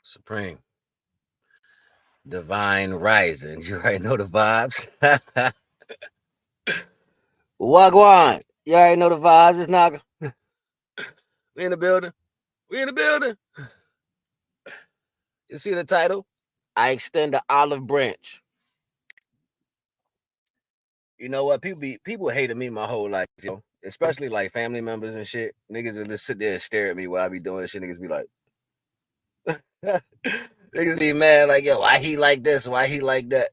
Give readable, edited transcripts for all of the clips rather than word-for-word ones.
Supreme. Divine Rising. You already know the vibes. Wagwan. You already know the vibes. It's Naga. We in the building. We in the building. You see the title? I extend the olive branch. You know what? People hated me my whole life, yo. Especially like family members and shit. Niggas will just sit there and stare at me while I be doing shit. Niggas be like, niggas be mad like, yo, why he like this? Why he like that?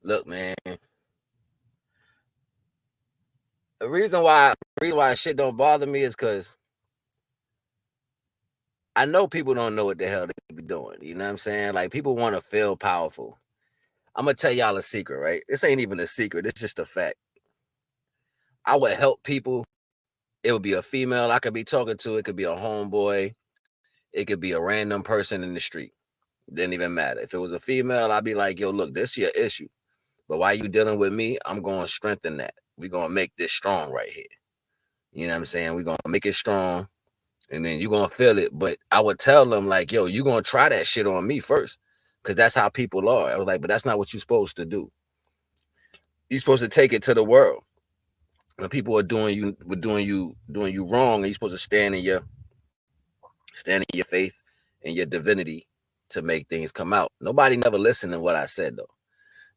Look, man. The reason why shit don't bother me is because I know people don't know what the hell they be doing. You know what I'm saying? Like people want to feel powerful. I'm gonna tell y'all a secret, right? This ain't even a secret. It's just a fact. I would help people. It would be a female I could be talking to. It could be a homeboy. It could be a random person in the street. Didn't even matter. If it was a female, I'd be like, yo, look, this is your issue. But while you dealing with me, I'm going to strengthen that. We're going to make this strong right here. You know what I'm saying? We're going to make it strong. And then you're going to feel it. But I would tell them, like, yo, you're going to try that shit on me first. Because that's how people are. I was like, but that's not what you're supposed to do. You're supposed to take it to the world. When people are doing you wrong, and you're supposed to stand in your faith and your divinity to make things come out. Nobody never listened to what I said though.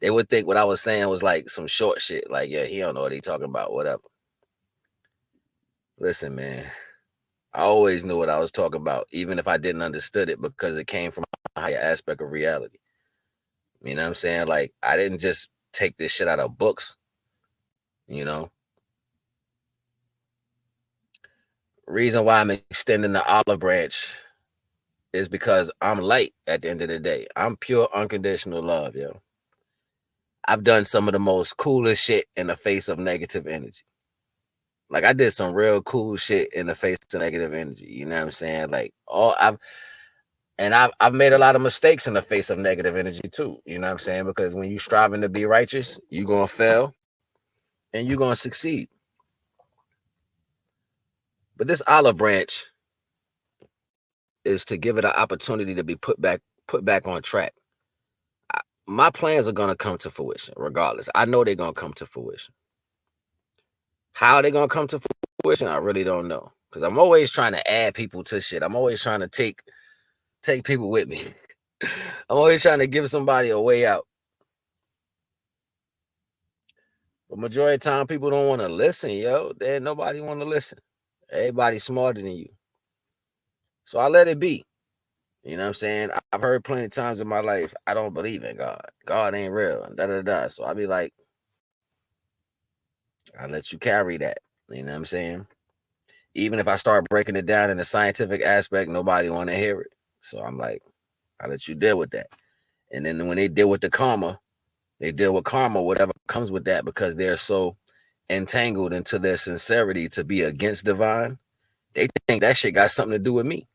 They would think what I was saying was like some short shit. Like, yeah, he don't know what he talking about, whatever. Listen, man. I always knew what I was talking about, even if I didn't understood it, because it came from a higher aspect of reality. You know what I'm saying? Like, I didn't just take this shit out of books, you know. Reason why I'm extending the olive branch is because I'm light at the end of the day. I'm pure unconditional love, yo. I've done some of the most coolest shit in the face of negative energy. Like I did some real cool shit in the face of negative energy. You know what I'm saying? Like I've made a lot of mistakes in the face of negative energy too. You know what I'm saying? Because when you striving to be righteous, you're gonna fail and you're gonna succeed. But this olive branch is to give it an opportunity to be put back on track. My plans are gonna come to fruition, regardless. I know they're gonna come to fruition. How they gonna come to fruition, I really don't know. Cause I'm always trying to add people to shit. I'm always trying to take people with me. I'm always trying to give somebody a way out. But majority of the time, people don't want to listen, yo. Then nobody want to listen. Everybody's smarter than you. So I let it be. You know what I'm saying? I've heard plenty of times in my life, I don't believe in God. God ain't real. And da da da. So I be like, I let you carry that. You know what I'm saying? Even if I start breaking it down in the scientific aspect, nobody want to hear it. So I'm like, I let you deal with that. And then when they deal with the karma, they deal with karma, whatever comes with that, because they're so entangled into their sincerity to be against divine. They think that shit got something to do with me.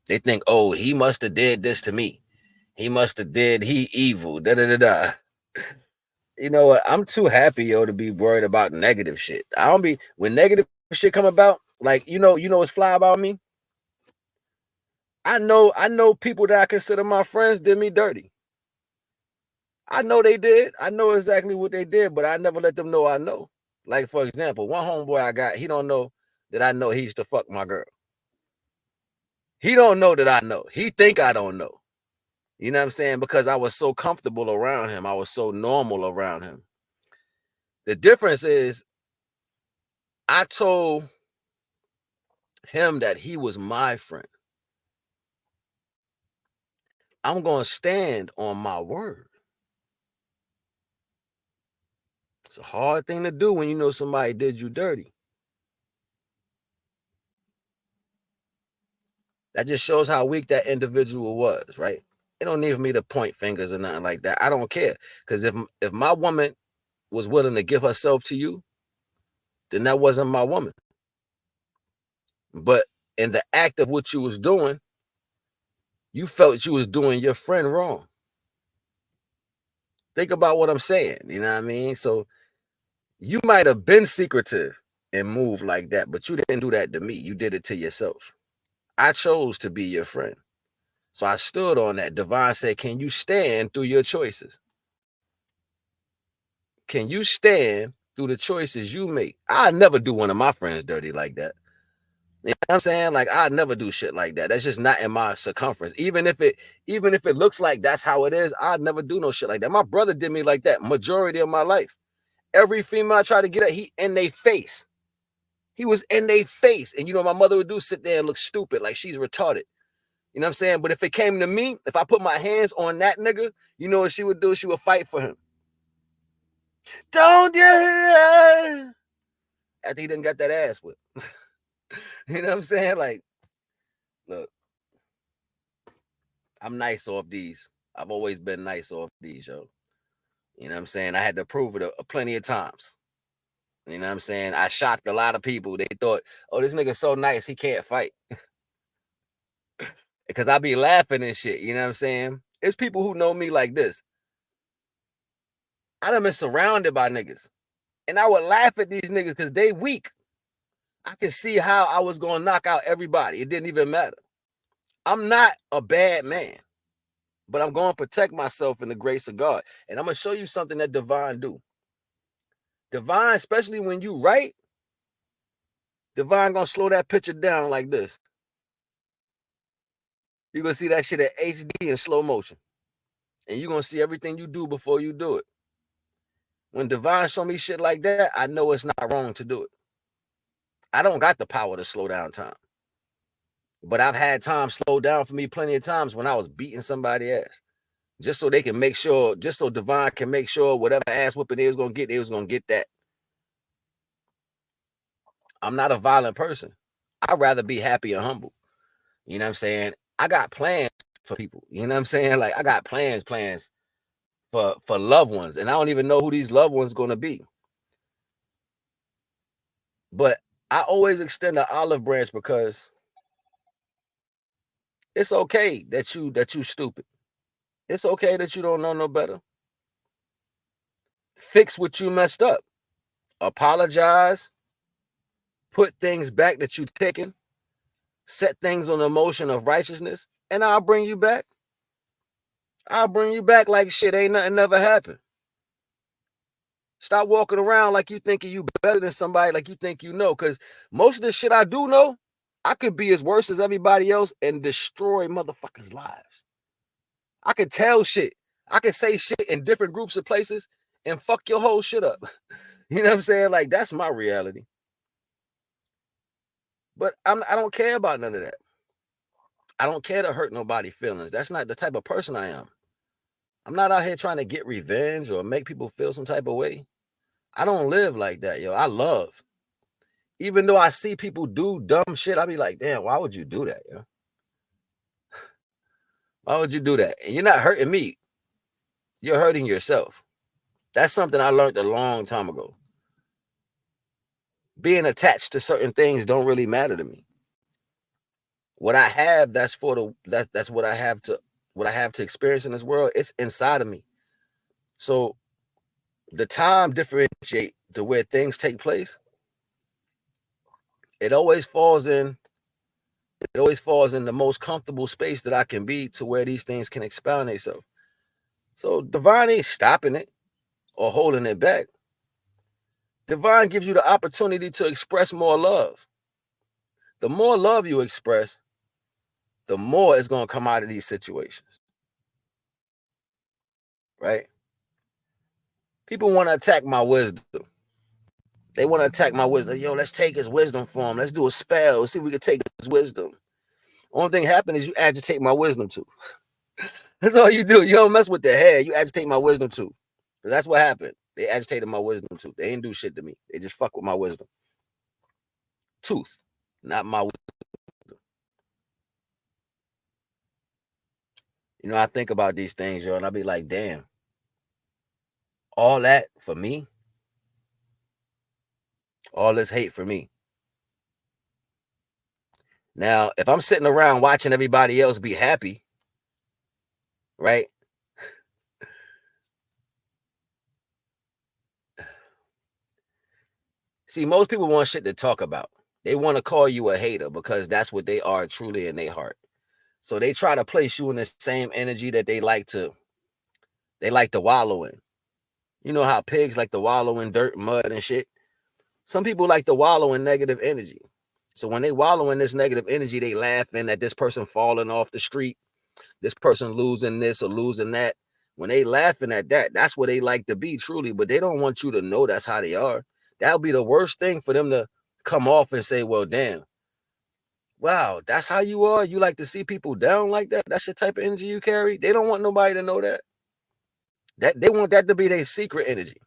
They think, oh, he must have did this to me. He evil. Da da da da. You know what? I'm too happy, yo, to be worried about negative shit. I don't be when negative shit come about, like you know what's fly about me? I know people that I consider my friends did me dirty. I know they did. I know exactly what they did, but I never let them know I know. Like, for example, one homeboy I got, he don't know that I know he used to fuck my girl. He don't know that I know. He think I don't know. You know what I'm saying? Because I was so comfortable around him. I was so normal around him. The difference is I told him that he was my friend. I'm going to stand on my word. It's a hard thing to do when you know somebody did you dirty. That just shows how weak that individual was, right? It don't need for me to point fingers or nothing like that. I don't care. Because if my woman was willing to give herself to you, then that wasn't my woman. But in the act of what you was doing, you felt you was doing your friend wrong. Think about what I'm saying. You know what I mean? So You might have been secretive and moved like that, but you didn't do that to me. You did it to yourself. I chose to be your friend. So I stood on that. Divine said, can you stand through your choices? Can you stand through the choices you make? I never do one of my friends dirty like that. You know what I'm saying? Like, I never do shit like that. That's just not in my circumference. Even if it looks like that's how it is, I'd never do no shit like that. My brother did me like that majority of my life. Every female I tried to get at, he in their face. He was in their face. And you know what my mother would do? Sit there and look stupid, like she's retarded. You know what I'm saying? But if it came to me, if I put my hands on that nigga, you know what she would do? She would fight for him. Don't do it. After he done got that ass whipped. You know what I'm saying? Like, look, I'm nice off these. I've always been nice off these, yo. You know what I'm saying? I had to prove it plenty of times. You know what I'm saying? I shocked a lot of people. They thought, oh, this nigga's so nice, he can't fight. Because I be laughing and shit. You know what I'm saying? It's people who know me like this. I done been surrounded by niggas. And I would laugh at these niggas because they weak. I could see how I was going to knock out everybody. It didn't even matter. I'm not a bad man, but I'm going to protect myself in the grace of God. And I'm going to show you something that Divine do. Divine, especially when you write, Divine going to slow that picture down like this. You're going to see that shit at HD in slow motion. And you're going to see everything you do before you do it. When Divine show me shit like that, I know it's not wrong to do it. I don't got the power to slow down time. But I've had time slow down for me plenty of times when I was beating somebody's ass. Just so they can make sure, just so Divine can make sure whatever ass whooping they was going to get, they was going to get that. I'm not a violent person. I'd rather be happy and humble. You know what I'm saying? I got plans for people. You know what I'm saying? Like, I got plans for loved ones. And I don't even know who these loved ones going to be. But I always extend an olive branch because it's okay that you stupid. It's okay that you don't know no better. Fix what you messed up. Apologize. Put things back that you've taken. Set things on the motion of righteousness. And I'll bring you back. I'll bring you back like shit ain't nothing never happened. Stop walking around like you thinking you better than somebody, like you think you know. Because most of the shit I do know, I could be as worse as everybody else and destroy motherfuckers' lives. I could tell shit. I could say shit in different groups of places and fuck your whole shit up. You know what I'm saying? Like, that's my reality. But I don't care about none of that. I don't care to hurt nobody's feelings. That's not the type of person I am. I'm not out here trying to get revenge or make people feel some type of way. I don't live like that, yo. I love. Even though I see people do dumb shit, I be like, damn, why would you do that, yo? Why would you do that? And you're not hurting me. You're hurting yourself. That's something I learned a long time ago. Being attached to certain things don't really matter to me. What I have, that's what I have to experience in this world. It's inside of me. So the time differentiate to where things take place. It always falls in the most comfortable space that I can be to where these things can expound themselves. So Divine ain't stopping it or holding it back. Divine gives you the opportunity to express more love. The more love you express, the more it's going to come out of these situations. Right? People want to attack my wisdom. They want to attack my wisdom. Yo, let's take his wisdom from him. Let's do a spell. Let's see if we can take his wisdom. Only thing happen is you agitate my wisdom too. That's all you do. You don't mess with the head. You agitate my wisdom too. That's what happened. They agitated my wisdom too. They didn't do shit to me. They just fuck with my wisdom. Tooth, not my wisdom. You know, I think about these things, yo, and I be like, damn. All that for me? All this hate for me? Now, if I'm sitting around watching everybody else be happy, right? See, most people want shit to talk about. They want to call you a hater because that's what they are truly in their heart. So they try to place you in the same energy that they like to wallow in. You know how pigs like to wallow in dirt, mud, and shit? Some people like to wallow in negative energy. So when they wallow in this negative energy, they laughing at this person falling off the street, this person losing this or losing that. When they laughing at that, that's what they like to be truly, but they don't want you to know that's how they are. That would be the worst thing for them to come off and say, well, damn, wow, that's how you are. You like to see people down like that. That's your type of energy you carry. They don't want nobody to know that. That they want that to be their secret energy.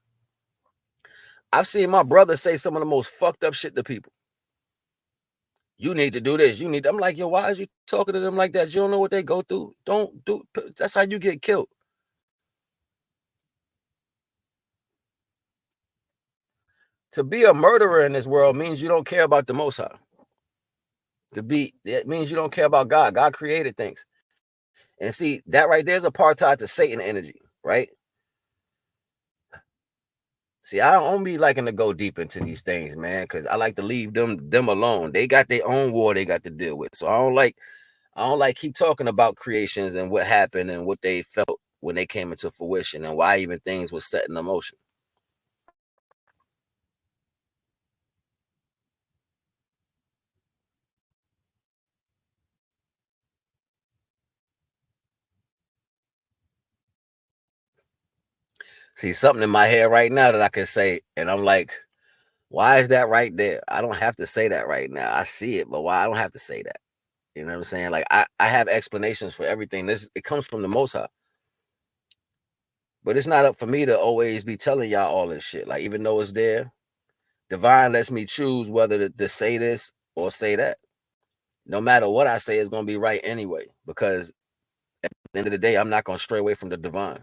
I've seen my brother say some of the most fucked up shit to people. You need to do this. You need. I'm like, yo, why is you talking to them like that? You don't know what they go through. Don't do. That's how you get killed. To be a murderer in this world means you don't care about the Most High. It means you don't care about God. God created things. And see, that right there is apartheid to Satan energy, right? See, I don't be liking to go deep into these things, man, because I like to leave them alone. They got their own war they got to deal with. So I don't like keep talking about creations and what happened and what they felt when they came into fruition and why even things were set in motion. See, something in my head right now that I can say, and I'm like, why is that right there? I don't have to say that right now. I see it, but why I don't have to say that? You know what I'm saying? Like I have explanations for everything. It comes from the Most High. But it's not up for me to always be telling y'all all this shit. Like, even though it's there, divine lets me choose whether to say this or say that. No matter what I say, it's gonna be right anyway. Because at the end of the day, I'm not gonna stray away from the divine.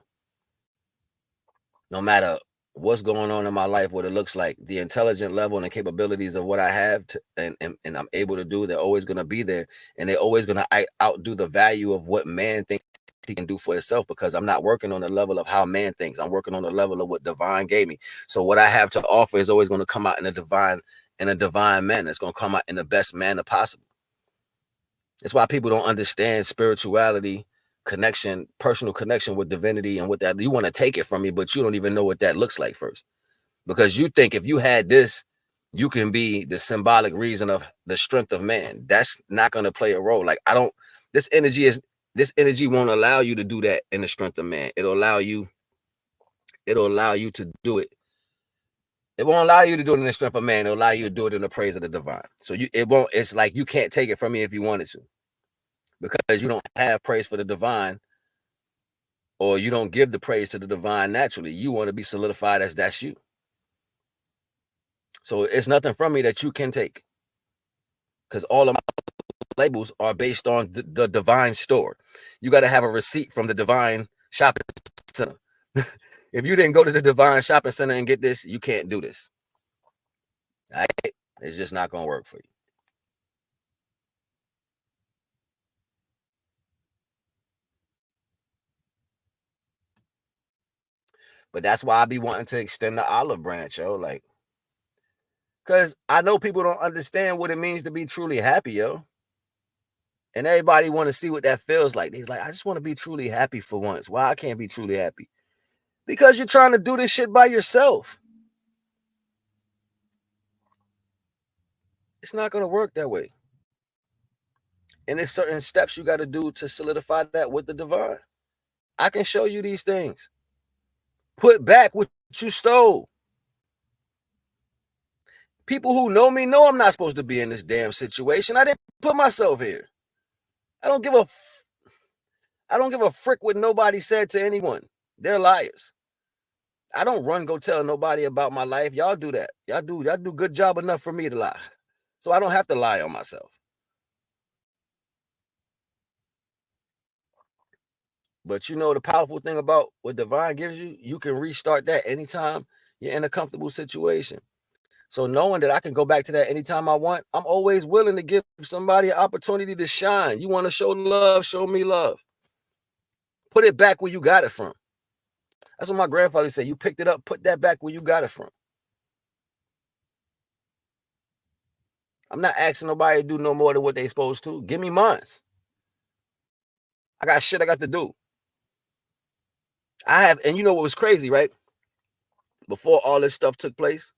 No matter what's going on in my life, what it looks like, the intelligent level and the capabilities of what I have and I'm able to do, they're always gonna be there, and they're always gonna outdo the value of what man thinks he can do for himself, because I'm not working on the level of how man thinks. I'm working on the level of what divine gave me. So what I have to offer is always going to come out in a divine manner. It's going to come out in the best manner possible. That's why people don't understand spirituality, connection, personal connection with divinity, and what that you want to take it from me, but you don't even know what that looks like first. Because you think if you had this, you can be the symbolic reason of the strength of man. That's not going to play a role. Like, this energy is this energy won't allow you to do that in the strength of man. It'll allow you to do it. It won't allow you to do it in the strength of man. It'll allow you to do it in the praise of the divine. So it's like you can't take it from me if you wanted to, because you don't have praise for the divine, or you don't give the praise to the divine naturally. You want to be solidified as that's you. So it's nothing from me that you can take, because all of my labels are based on the divine store. You got to have a receipt from the divine shopping center. If you didn't go to the divine shopping center and get this, you can't do this. All right? It's just not going to work for you. But that's why I be wanting to extend the olive branch, yo. Like, because I know people don't understand what it means to be truly happy, yo. And everybody want to see what that feels like. He's like, I just want to be truly happy for once. Why I can't be truly happy? Because you're trying to do this shit by yourself. It's not going to work that way. And there's certain steps you got to do to solidify that with the divine. I can show you these things. Put back what you stole. People who know me know I'm not supposed to be in this damn situation. I didn't put myself here. I don't give a frick what nobody said to anyone. They're liars. I don't go tell nobody about my life. Y'all do that. Y'all do good job enough for me to lie. So I don't have to lie on myself. But you know the powerful thing about what divine gives you, you can restart that anytime you're in a comfortable situation. So knowing that I can go back to that anytime I want, I'm always willing to give somebody an opportunity to shine. You want to show love, show me love. Put it back where you got it from. That's what my grandfather said. You picked it up, put that back where you got it from. I'm not asking nobody to do no more than what they supposed to. Give me mines. I got shit I got to do. I have, and you know what was crazy, right? Before all this stuff took place,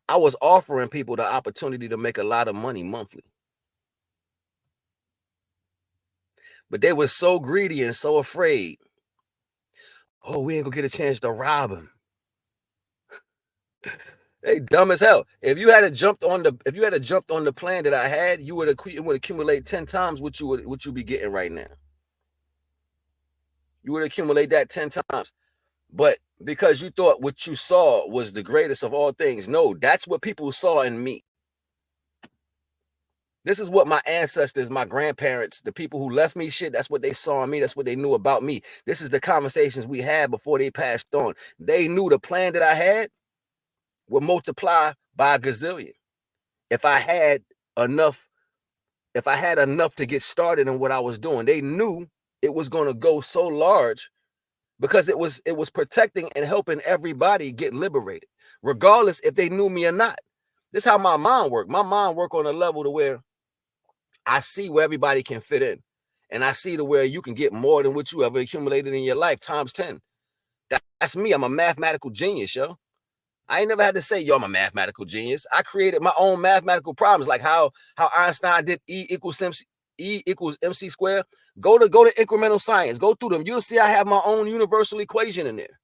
I was offering people the opportunity to make a lot of money monthly. But they were so greedy and so afraid. Oh, we ain't gonna get a chance to rob him. They dumb as hell. If you had jumped on the plan that I had, you would accumulate 10 times what you be getting right now. You would accumulate that 10 times. But because you thought what you saw was the greatest of all things, no, that's what people saw in me. This is what my ancestors, my grandparents, the people who left me shit, that's what they saw in me. That's what they knew about me. This is the conversations we had before they passed on. They knew the plan that I had would multiply by a gazillion. If I had enough to get started in what I was doing, they knew it was going to go so large because it was protecting and helping everybody get liberated, regardless if they knew me or not. This is how my mind worked. My mind worked on a level to where I see where everybody can fit in. And I see to where you can get more than what you ever accumulated in your life times 10. That's me. I'm a mathematical genius, yo. I ain't never had to say, yo, I'm a mathematical genius. I created my own mathematical problems, like how Einstein did E equals MC squared. Go to incremental science. Go through them. You'll see I have my own universal equation in there.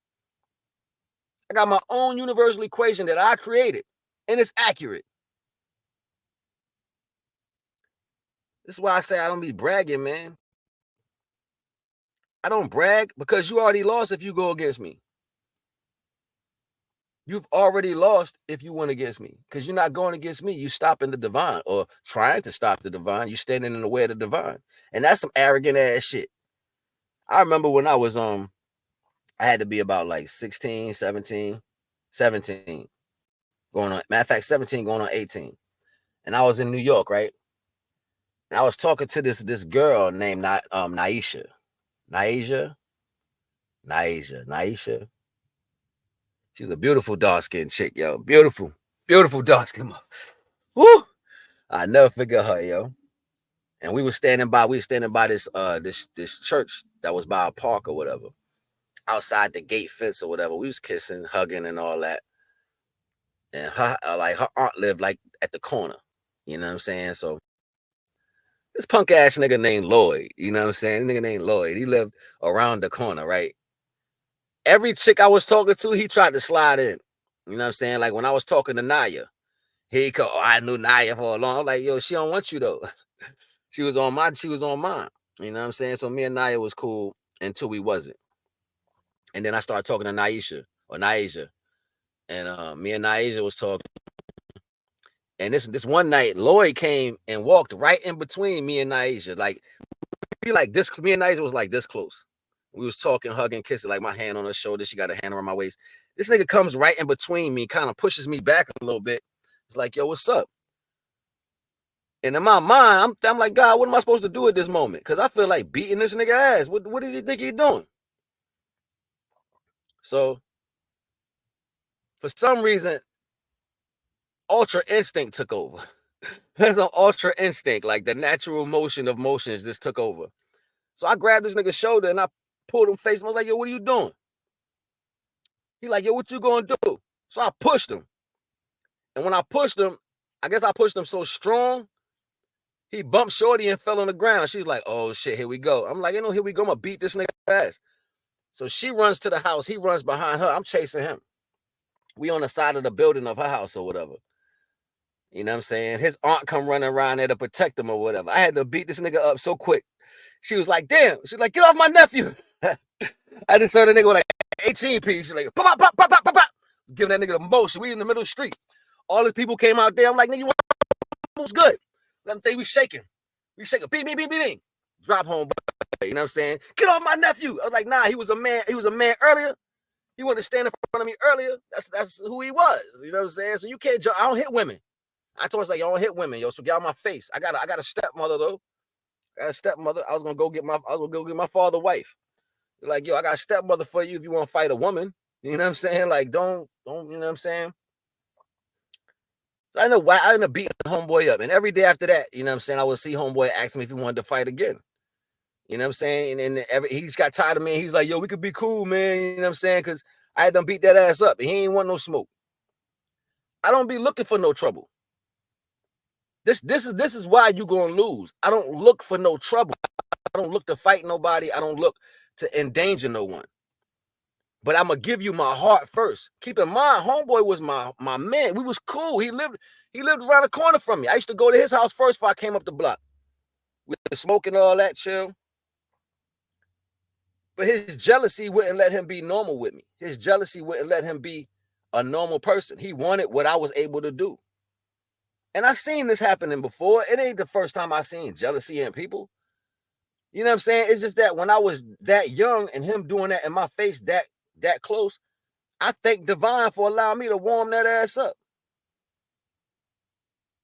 I got my own universal equation that I created, and it's accurate. This is why I say I don't be bragging, man. I don't brag because you already lost if you go against me. You've already lost if you went against me because you're not going against me. You stopping the divine or trying to stop the divine. You're standing in the way of the divine. And that's some arrogant ass shit. I remember when I was, I had to be about like 16, 17, going on, matter of fact, 17 going on 18. And I was in New York, right? And I was talking to this girl named Naisha. She's a beautiful dark-skinned chick, yo. Beautiful dark-skinned. Woo! I never forget her, yo. And we were standing by this church that was by a park or whatever, outside the gate fence or whatever. We was kissing, hugging, and all that. And her aunt lived like at the corner. You know what I'm saying? So this punk ass nigga named Lloyd, you know what I'm saying? Nigga named Lloyd. He lived around the corner, right? Every chick I was talking to, he tried to slide in. You know what I'm saying? Like when I was talking to Naya, he go, oh, I knew Naya for a long. I'm like, yo, she don't want you though. She was on mine. You know what I'm saying? So me and Naya was cool until we wasn't. And then I started talking to Naisha. And me and Naisha was talking. And this one night, Lloyd came and walked right in between me and Naisha. Like this, me and Naisha was like this close. We was talking, hugging, kissing, like my hand on her shoulder. She got a hand around my waist. This nigga comes right in between me, kind of pushes me back a little bit. It's like, yo, what's up? And in my mind, I'm like, God, what am I supposed to do at this moment? Because I feel like beating this nigga ass. What does he think he's doing? So, for some reason, ultra instinct took over. There's an ultra instinct, like the natural motion of motions just took over. So I grabbed this nigga's shoulder and I pulled him face. I was like, yo, what are you doing? He like, yo, what you gonna do? So I pushed him. And when I pushed him, I guess I pushed him so strong, he bumped Shorty and fell on the ground. She was like, oh shit, here we go. I'm like, you know, here we go. I'm gonna beat this nigga ass. So she runs to the house. He runs behind her. I'm chasing him. We on the side of the building of her house or whatever. You know what I'm saying? His aunt come running around there to protect him or whatever. I had to beat this nigga up so quick. She was like, damn. She's like, get off my nephew. I just saw the nigga with like 18 piece. She's like, pop, pop, pop, pop, pop, pop. Giving that nigga the motion. We in the middle of the street. All these people came out there. I'm like, nigga, what's good? Let them think we shaking. We shaking. Beat, beat, beat, beat, beat. Drop home. You know what I'm saying? Get off my nephew. I was like, nah, he was a man. He was a man earlier. He wanted to stand in front of me earlier. That's who he was. You know what I'm saying? So you can't jump. I don't hit women. I told her, like, y'all don't hit women, yo. So get out my face. I got a stepmother though. I got a stepmother. I was gonna go get my father wife. Like, yo, I got a stepmother for you if you want to fight a woman. You know what I'm saying? Like, don't, you know what I'm saying? So I know why I ended up beating homeboy up. And every day after that, you know what I'm saying, I would see homeboy ask me if he wanted to fight again. You know what I'm saying? And he's got tired of me. He's like, yo, we could be cool, man. You know what I'm saying? Because I had done beat that ass up. And he ain't want no smoke. I don't be looking for no trouble. This is why you gonna lose. I don't look for no trouble. I don't look to fight nobody. I don't look to endanger no one. But I'm gonna give you my heart first. Keep in mind, homeboy was my man. We was cool. He lived around the corner from me. I used to go to his house first before I came up the block. With the smoke and all that, chill. But his jealousy wouldn't let him be normal with me. His jealousy wouldn't let him be a normal person. He wanted what I was able to do. And I seen this happening before. It ain't the first time I seen jealousy in people. You know what I'm saying? It's just that when I was that young and him doing that in my face that close, I thank Divine for allowing me to warm that ass up.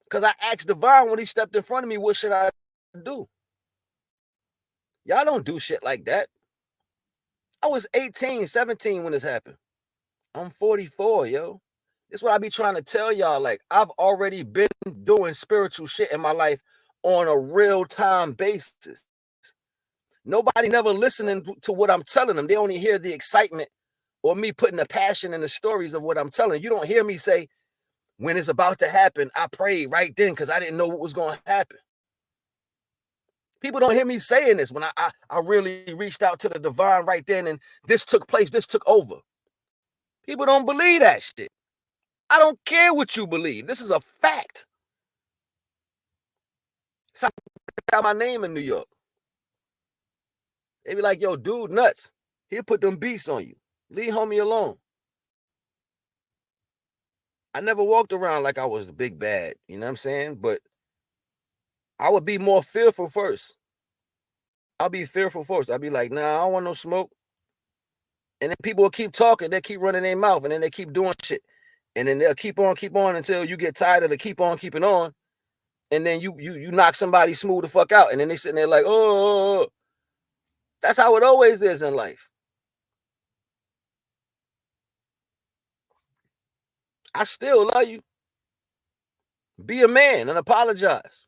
Because I asked Divine when he stepped in front of me, what should I do? Y'all don't do shit like that. I was 18, 17 when this happened. I'm 44, yo. This is what I be trying to tell y'all. Like, I've already been doing spiritual shit in my life on a real-time basis. Nobody never listening to what I'm telling them. They only hear the excitement or me putting the passion in the stories of what I'm telling. You don't hear me say, when it's about to happen, I prayed right then because I didn't know what was going to happen. People don't hear me saying this when I really reached out to the divine right then and this took place, this took over. People don't believe that shit. I don't care what you believe. This is a fact. That's how I got my name in New York. They be like, yo, dude, nuts. He'll put them beats on you. Leave homie alone. I never walked around like I was the big bad, you know what I'm saying? But I would be more fearful first. I'll be fearful first. I'll be like, nah, I don't want no smoke. And then people will keep talking. They keep running their mouth and then they keep doing shit. And then they'll keep on until you get tired of the keep on keeping on. And then you knock somebody smooth the fuck out. And then they sitting there like, oh. That's how it always is in life. I still love you. Be a man and apologize.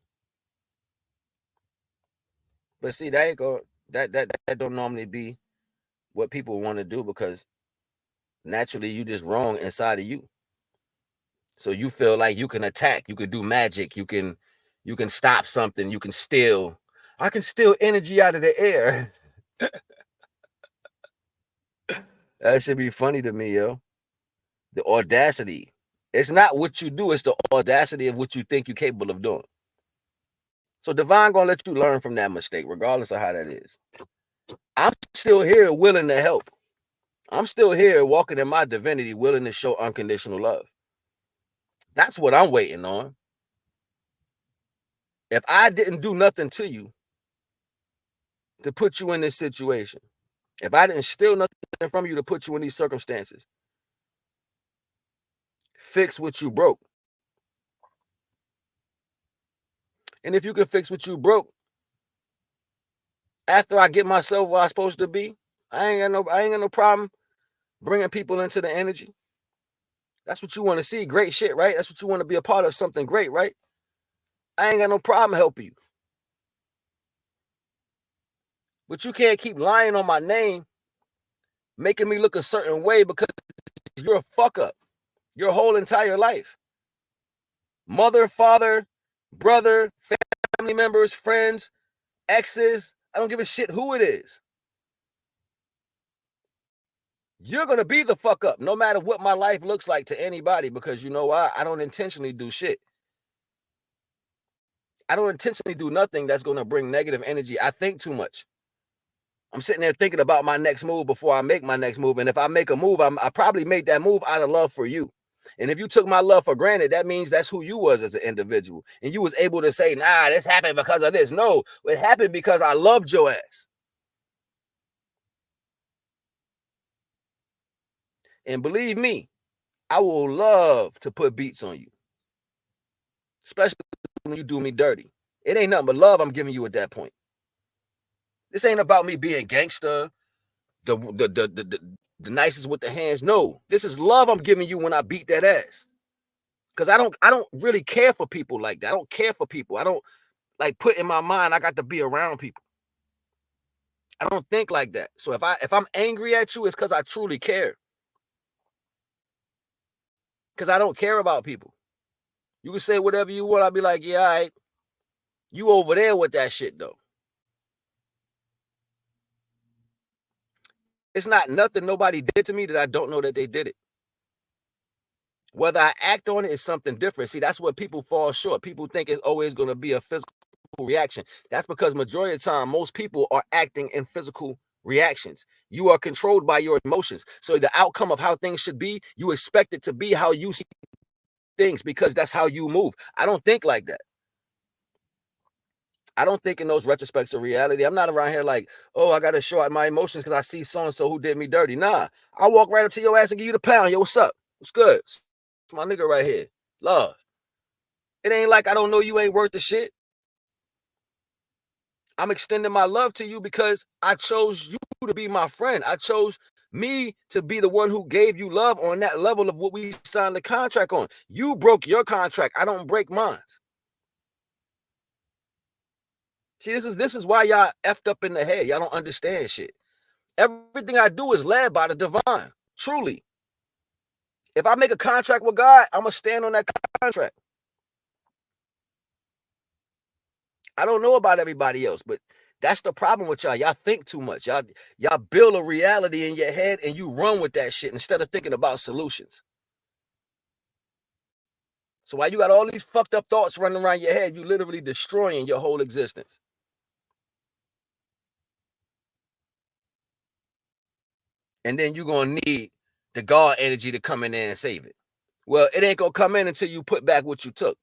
But see, that ain't going that don't normally be what people want to do because naturally you just wrong inside of you. So you feel like you can attack, you can do magic, you can stop something, you can steal. I can steal energy out of the air. That should be funny to me, yo. The audacity. It's not what you do, it's the audacity of what you think you're capable of doing. So Divine gonna let you learn from that mistake, regardless of how that is. I'm still here willing to help. I'm still here walking in my divinity, willing to show unconditional love. That's what I'm waiting on. If I didn't do nothing to you to put you in this situation, if I didn't steal nothing from you to put you in these circumstances, fix what you broke. And if you can fix what you broke, after I get myself where I'm supposed to be, I ain't got no problem bringing people into the energy. That's what you want to see. Great shit, right? That's what you want to be a part of, something great, right? I ain't got no problem helping you. But you can't keep lying on my name, making me look a certain way because you're a fuck up your whole entire life. Mother, father, brother, family members, friends, exes, I don't give a shit who it is. You're going to be the fuck up no matter what my life looks like to anybody because you know why? I don't intentionally do shit. I don't intentionally do nothing that's going to bring negative energy. I think too much. I'm sitting there thinking about my next move before I make my next move. And if I make a move, I probably made that move out of love for you. And if you took my love for granted, that means that's who you was as an individual. And you was able to say, nah, this happened because of this. No, it happened because I loved your ass. And believe me, I will love to put beats on you. Especially when you do me dirty. It ain't nothing but love I'm giving you at that point. This ain't about me being gangster, the nicest with the hands. No, this is love I'm giving you when I beat that ass. Because I don't really care for people like that. I don't care for people. I don't like put in my mind I got to be around people. I don't think like that. So if I'm angry at you, it's because I truly care. Because I don't care about people. You can say whatever you want. I'll be like, yeah, all right. You over there with that shit though. It's not nothing nobody did to me that I don't know that they did it. Whether I act on it is something different. See, that's what people fall short. People think it's always going to be a physical reaction. That's because majority of the time, most people are acting in physical reactions. You are controlled by your emotions. So the outcome of how things should be, you expect it to be how you see things because that's how you move. I don't think like that. I don't think in those retrospects of reality. I'm not around here like, oh, I got to show out my emotions because I see so-and-so who did me dirty. Nah, I walk right up to your ass and give you the pound. Yo, what's up? What's good? It's my nigga right here. Love. It ain't like I don't know you ain't worth the shit. I'm extending my love to you because I chose you to be my friend. I chose me to be the one who gave you love on that level of what we signed the contract on. You broke your contract. I don't break mine. See, this is why y'all effed up in the head. Y'all don't understand shit. Everything I do is led by the divine. Truly. If I make a contract with God, I'm going to stand on that contract. I don't know about everybody else, but that's the problem with y'all. Y'all think too much. Y'all build a reality in your head and you run with that shit instead of thinking about solutions. So while you got all these fucked up thoughts running around your head, you literally destroying your whole existence. And then you're going to need the God energy to come in there and save it. Well, it ain't going to come in until you put back what you took.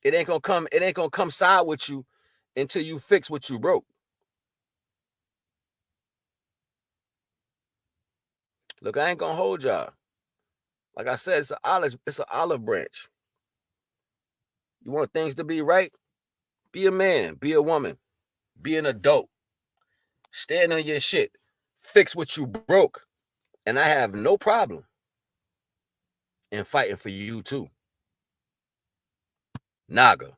It ain't gonna come side with you until you fix what you broke. Look, I ain't gonna hold y'all. Like I said, it's an olive branch. You want things to be right? Be a man, be a woman, be an adult. Stand on your shit. Fix what you broke. And I have no problem in fighting for you too. Naga.